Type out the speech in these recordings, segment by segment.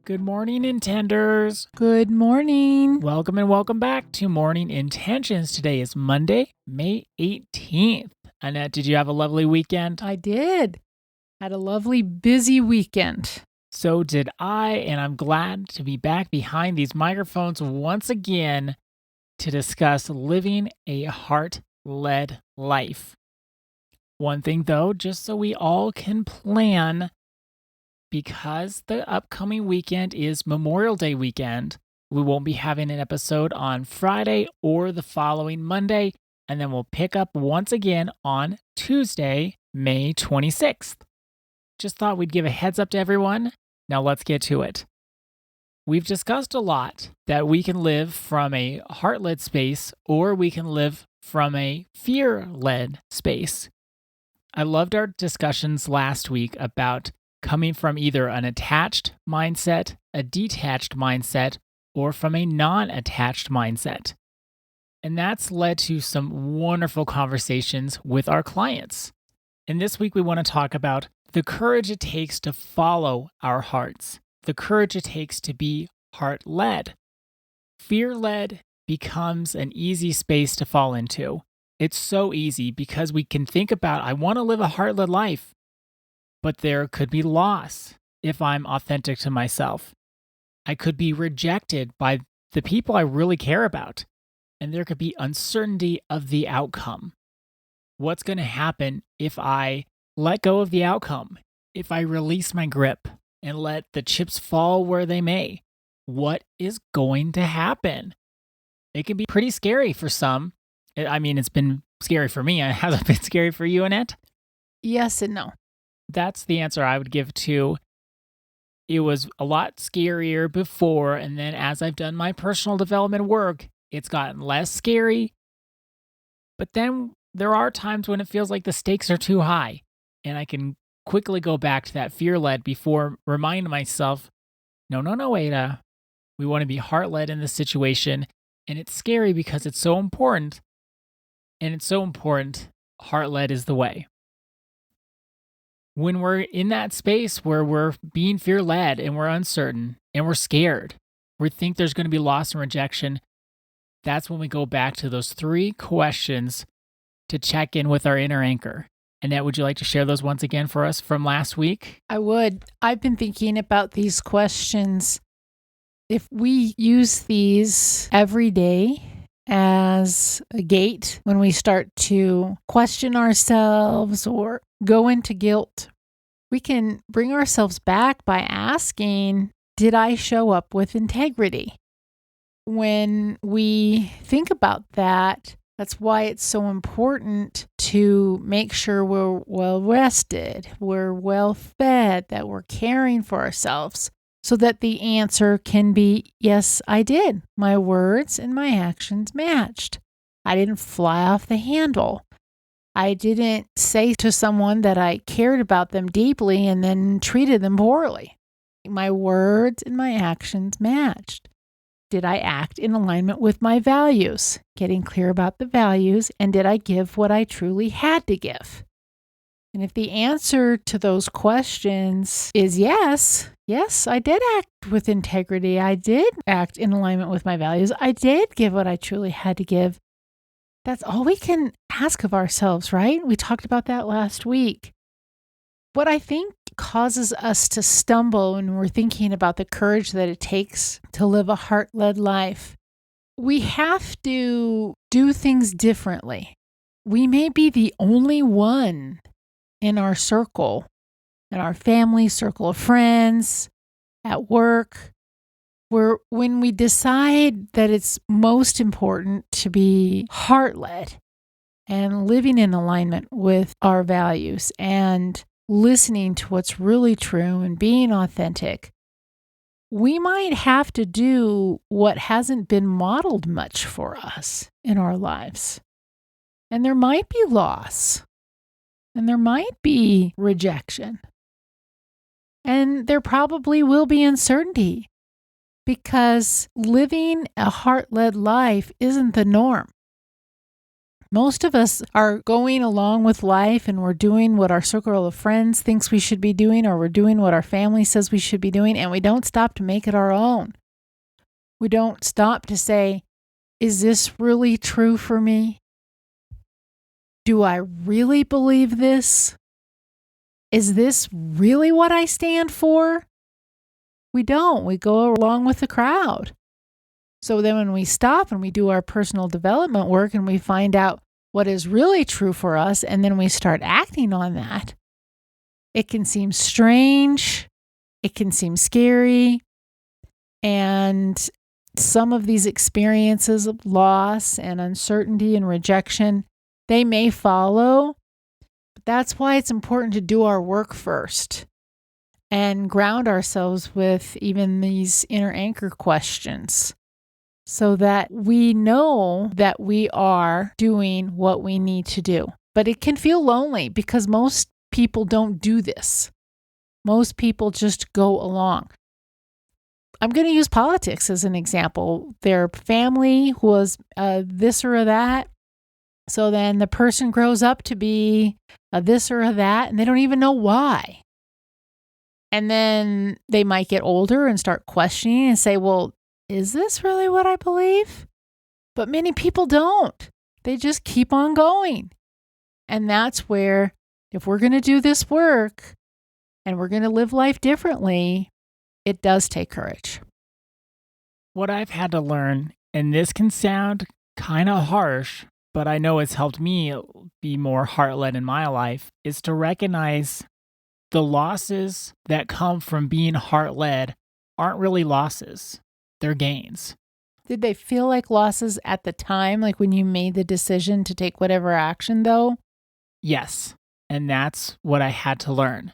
Good morning, Intenders. Good morning. Welcome and welcome back to Morning Intentions. Today is Monday, May 18th. Annette, did you have a lovely weekend? I did. Had a lovely, busy weekend. So did I, and I'm glad to be back behind these microphones once again to discuss living a heart-led life. One thing though, just so we all can plan, because the upcoming weekend is Memorial Day weekend, we won't be having an episode on Friday or the following Monday, and then we'll pick up once again on Tuesday, May 26th. Just thought we'd give a heads up to everyone. Now let's get to it. We've discussed a lot that we can live from a heart-led space or we can live from a fear-led space. I loved our discussions last week about coming from either an attached mindset, a detached mindset, or from a non-attached mindset. And that's led to some wonderful conversations with our clients. And this week we want to talk about the courage it takes to follow our hearts, the courage it takes to be heart-led. Fear-led becomes an easy space to fall into. It's so easy because we can think about, I want to live a heart-led life. But there could be loss if I'm authentic to myself. I could be rejected by the people I really care about. And there could be uncertainty of the outcome. What's going to happen if I let go of the outcome? If I release my grip and let the chips fall where they may? What is going to happen? It can be pretty scary for some. I mean, it's been scary for me. Has it been scary for you, Annette? Yes and no. That's the answer I would give to. It was a lot scarier before, and then as I've done my personal development work, it's gotten less scary. But then there are times when it feels like the stakes are too high, and I can quickly go back to that fear-led before reminding myself, no, Ada. We want to be heart-led in this situation, and it's scary because it's so important. And it's so important, heart-led is the way. When we're in that space where we're being fear-led and we're uncertain and we're scared, we think there's going to be loss and rejection, that's when we go back to those 3 questions to check in with our inner anchor. Annette, would you like to share those once again for us from last week? I would. I've been thinking about these questions. If we use these every day as a gate when we start to question ourselves or go into guilt, we can bring ourselves back by asking, did I show up with integrity? When we think about that, that's why it's so important to make sure we're well rested, we're well fed, that we're caring for ourselves, so that the answer can be, yes, I did. My words and my actions matched. I didn't fly off the handle. I didn't say to someone that I cared about them deeply and then treated them poorly. My words and my actions matched. Did I act in alignment with my values? Getting clear about the values, and did I give what I truly had to give? And if the answer to those questions is yes, I did act with integrity. I did act in alignment with my values. I did give what I truly had to give. That's all we can ask of ourselves, right? We talked about that last week. What I think causes us to stumble when we're thinking about the courage that it takes to live a heart-led life, we have to do things differently. We may be the only one in our circle, in our family, circle of friends, at work, where when we decide that it's most important to be heart-led and living in alignment with our values and listening to what's really true and being authentic, we might have to do what hasn't been modeled much for us in our lives. And there might be loss. And there might be rejection. And there probably will be uncertainty, because living a heart-led life isn't the norm. Most of us are going along with life and we're doing what our circle of friends thinks we should be doing, or we're doing what our family says we should be doing, and we don't stop to make it our own. We don't stop to say, is this really true for me? Do I really believe this? Is this really what I stand for? We don't. We go along with the crowd. So then when we stop and we do our personal development work and we find out what is really true for us, and then we start acting on that, it can seem strange. It can seem scary. And some of these experiences of loss and uncertainty and rejection, they may follow. But that's why it's important to do our work first and ground ourselves with even these inner anchor questions, so that we know that we are doing what we need to do. But it can feel lonely because most people don't do this. Most people just go along. I'm going to use politics as an example. Their family was this or that. So then the person grows up to be this or that, and they don't even know why. And then they might get older and start questioning and say, well, is this really what I believe? But many people don't. They just keep on going. And that's where, if we're going to do this work and we're going to live life differently, it does take courage. What I've had to learn, and this can sound kind of harsh, but I know it's helped me be more heart-led in my life, is to recognize the losses that come from being heart-led aren't really losses. They're gains. Did they feel like losses at the time, like when you made the decision to take whatever action, though? Yes, and that's what I had to learn.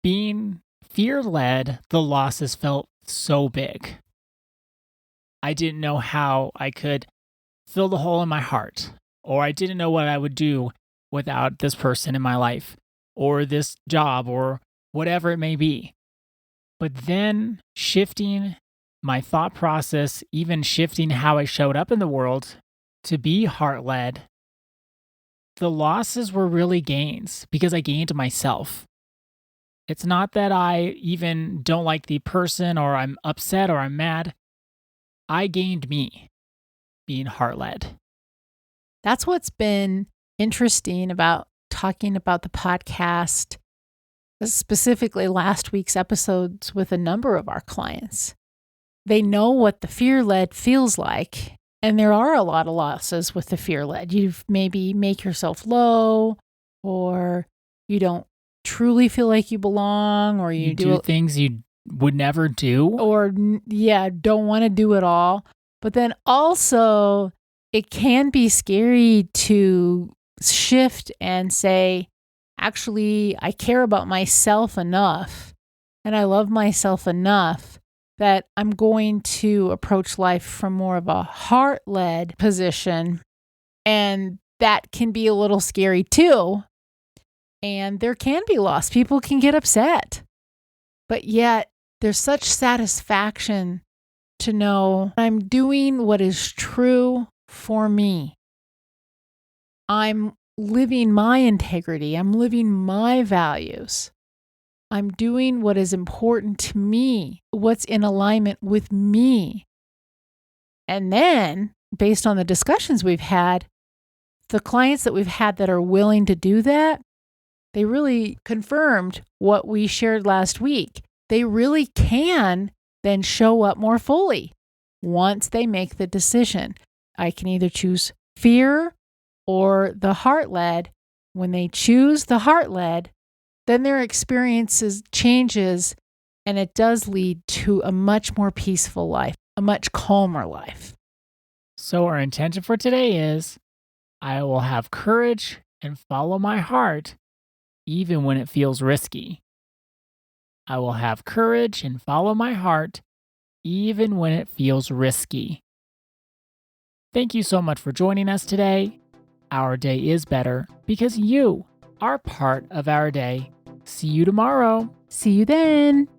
Being fear-led, the losses felt so big. I didn't know how I could fill the hole in my heart, or I didn't know what I would do without this person in my life, or this job, or whatever it may be. But then shifting my thought process, even shifting how I showed up in the world to be heart-led, the losses were really gains because I gained myself. It's not that I even don't like the person or I'm upset or I'm mad. I gained me being heart-led. That's what's been interesting about talking about the podcast, specifically last week's episodes with a number of our clients. They know what the fear-led feels like, and there are a lot of losses with the fear-led. You maybe make yourself low, or you don't truly feel like you belong, or you do things you would never do, or don't want to do it all. But then also it can be scary to shift and say, actually, I care about myself enough and I love myself enough that I'm going to approach life from more of a heart-led position. And that can be a little scary too. And there can be loss. People can get upset. But yet there's such satisfaction to know I'm doing what is true for me. I'm living my integrity. I'm living my values. I'm doing what is important to me, what's in alignment with me. And then, based on the discussions we've had, the clients that we've had that are willing to do that, they really confirmed what we shared last week. They really can then show up more fully once they make the decision. I can either choose fear or the heart-led. When they choose the heart-led, then their experiences changes, and it does lead to a much more peaceful life, a much calmer life. So our intention for today is, I will have courage and follow my heart even when it feels risky. I will have courage and follow my heart even when it feels risky. Thank you so much for joining us today. Our day is better because you are part of our day. See you tomorrow. See you then.